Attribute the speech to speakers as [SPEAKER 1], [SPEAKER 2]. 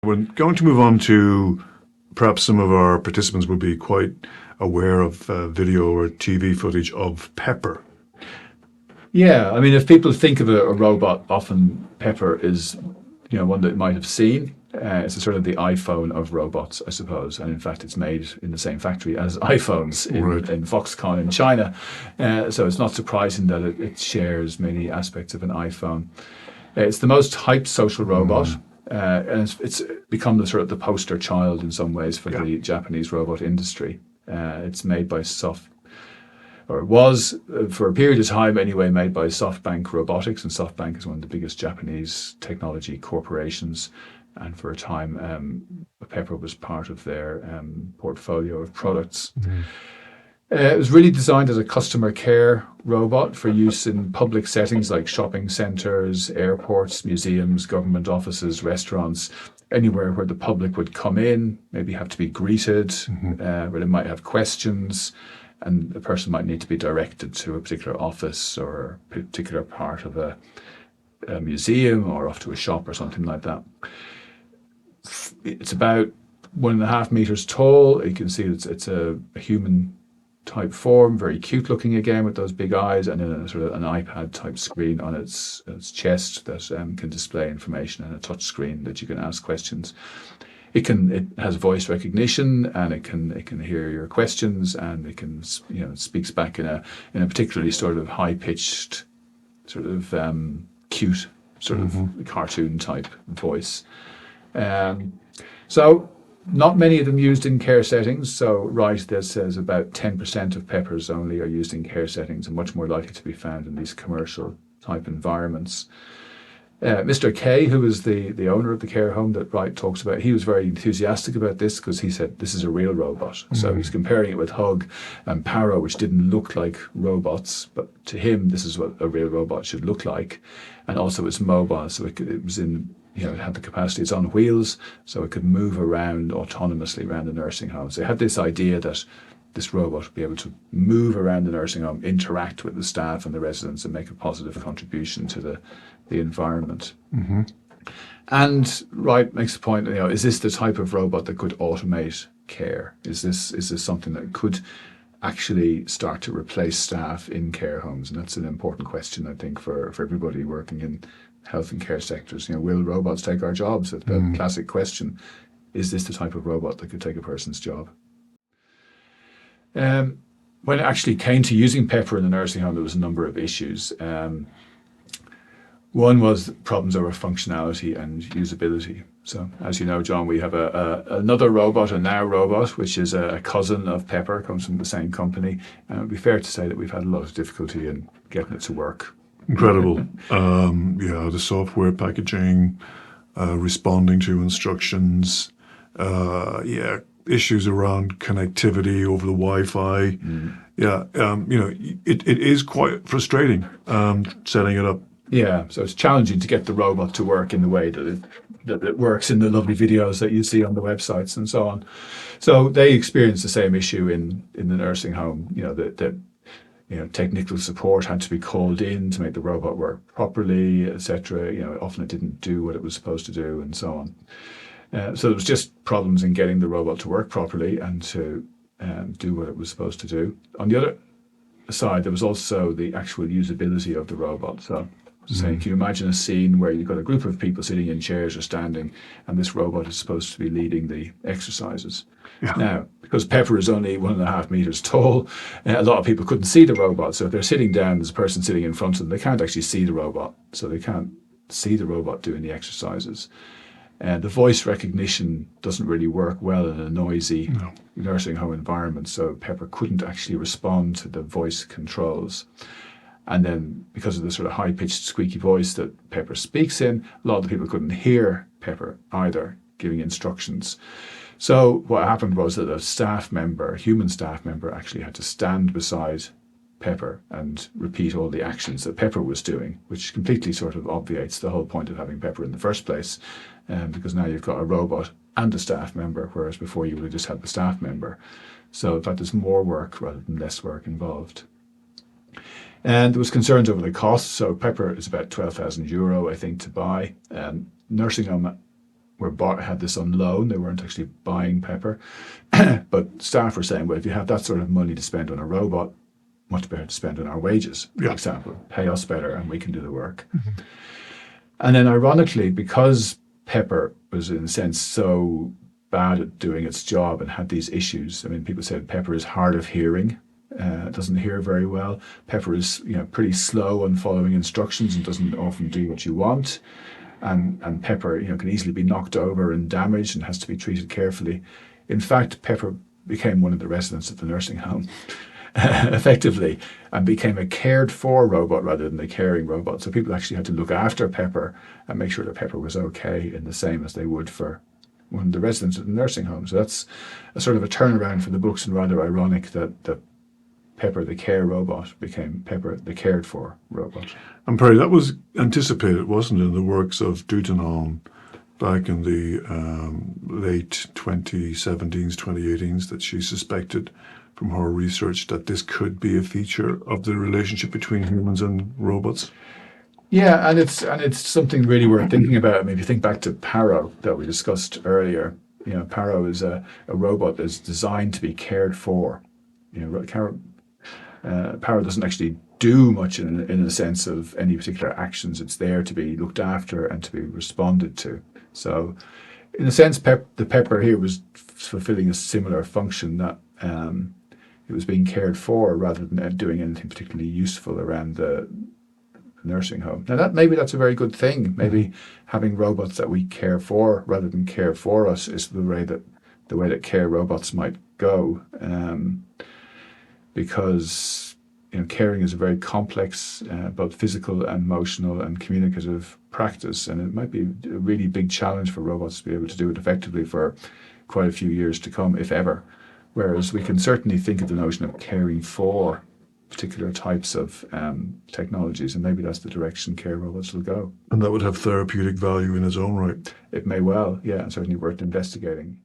[SPEAKER 1] We're going to move on to perhaps some of our participants will be quite aware of video or TV footage of Pepper.
[SPEAKER 2] Yeah, I mean, if people think of a robot, often Pepper is, one that you might have seen. It's a sort of the iPhone of robots, I suppose, and in fact, it's made in the same factory as iPhones in Foxconn in China. So it's not surprising that it shares many aspects of an iPhone. It's the most hyped social robot. And it's become the sort of the poster child in some ways for the Japanese robot industry. It's made by or it was for a period of time anyway, made by SoftBank Robotics, and SoftBank is one of the biggest Japanese technology corporations. And for a time, Pepper was part of their portfolio of products. It was really designed as a customer care robot for use in public settings like shopping centres, airports, museums, government offices, restaurants, anywhere where the public would come in, maybe have to be greeted, where they might have questions, and the person might need to be directed to a particular office or a particular part of a museum or off to a shop or something like that. It's about 1.5 meters tall. You can see it's a human type form, very cute looking again with those big eyes, and then a sort of an iPad type screen on its chest that can display information, and a touch screen that you can ask questions. It has voice recognition, and it can hear your questions, and it can it speaks back in a particularly sort of high pitched, sort of cute, sort of cartoon type voice. So not many of them used in care settings. So that says about 10% of Peppers only are used in care settings, and much more likely to be found in these commercial type environments. Mr. K, who was the owner of the care home that Wright talks about, he was very enthusiastic about this because he said this is a real robot. So he's comparing it with Hug and Paro, which didn't look like robots, but to him this is what a real robot should look like. And also it's mobile, so it was in, it had the capacity, it's on wheels, so it could move around autonomously around the nursing home. So they had this idea that this robot would be able to move around the nursing home, interact with the staff and the residents, and make a positive contribution to the environment. And Wright makes the point, is this the type of robot that could automate care? Is this something that could actually start to replace staff in care homes? And that's an important question, I think, for everybody working in health and care sectors. Will robots take our jobs? That's the classic question. Is this the type of robot that could take a person's job? When it actually came to using Pepper in the nursing home, there was a number of issues. One was problems over functionality and usability. So, as you know, John, we have another robot, a Now robot, which is a cousin of Pepper, comes from the same company. And it would be fair to say that we've had a lot of difficulty in getting it to work.
[SPEAKER 1] Incredible. The software packaging, responding to instructions, issues around connectivity over the Wi-Fi. It is quite frustrating setting it up.
[SPEAKER 2] Yeah, so it's challenging to get the robot to work in the way that it works in the lovely videos that you see on the websites and so on. So they experience the same issue in the nursing home. Technical support had to be called in to make the robot work properly, etc. Often it didn't do what it was supposed to do, and so on. So there was just problems in getting the robot to work properly and to do what it was supposed to do. On the other side, there was also the actual usability of the robot. So saying, can you imagine a scene where you've got a group of people sitting in chairs or standing, and this robot is supposed to be leading the exercises? Yeah. Now, because Pepper is only 1.5 meters tall, a lot of people couldn't see the robot. So if they're sitting down, there's a person sitting in front of them, they can't actually see the robot. So they can't see the robot doing the exercises. And the voice recognition doesn't really work well in a noisy nursing home environment. So Pepper couldn't actually respond to the voice controls. And then because of the sort of high-pitched, squeaky voice that Pepper speaks in, a lot of the people couldn't hear Pepper either giving instructions. So what happened was that a human staff member, actually had to stand beside Pepper and repeat all the actions that Pepper was doing, which completely sort of obviates the whole point of having Pepper in the first place, because now you've got a robot and a staff member, whereas before you would have just had the staff member. So in fact, there's more work rather than less work involved. And there was concerns over the cost. So Pepper is about €12,000, I think, to buy. Nursing home had this on loan. They weren't actually buying Pepper. But staff were saying, well, if you have that sort of money to spend on a robot, much better to spend on our wages, for example. Pay us better and we can do the work. And then ironically, because Pepper was in a sense so bad at doing its job and had these issues, I mean, people said Pepper is hard of hearing. Doesn't hear very well. Pepper is, pretty slow on following instructions and doesn't often do what you want. And Pepper, can easily be knocked over and damaged and has to be treated carefully. In fact, Pepper became one of the residents of the nursing home, effectively, and became a cared for robot rather than a caring robot. So people actually had to look after Pepper and make sure that Pepper was okay, in the same as they would for one of the residents of the nursing home. So that's a sort of a turnaround for the books, and rather ironic that Pepper the care robot became Pepper the cared for robot.
[SPEAKER 1] And Perry, that was anticipated, wasn't it, in the works of Dutenholm back in the late 2017s, 2018s, that she suspected from her research that this could be a feature of the relationship between humans and robots?
[SPEAKER 2] Yeah, and it's something really worth thinking about. I mean, if you think back to Paro that we discussed earlier, Paro is a robot that's designed to be cared for. Paro doesn't actually do much in a sense of any particular actions. It's there to be looked after and to be responded to. So, in a sense, the Pepper here was fulfilling a similar function, that it was being cared for rather than doing anything particularly useful around the nursing home. Now, maybe that's a very good thing. Maybe having robots that we care for rather than care for us is the way that care robots might go. Because caring is a very complex, both physical and emotional and communicative practice, and it might be a really big challenge for robots to be able to do it effectively for quite a few years to come, if ever. Whereas we can certainly think of the notion of caring for particular types of technologies, and maybe that's the direction care robots will go.
[SPEAKER 1] And that would have therapeutic value in its own right.
[SPEAKER 2] It may well, yeah, and certainly worth investigating.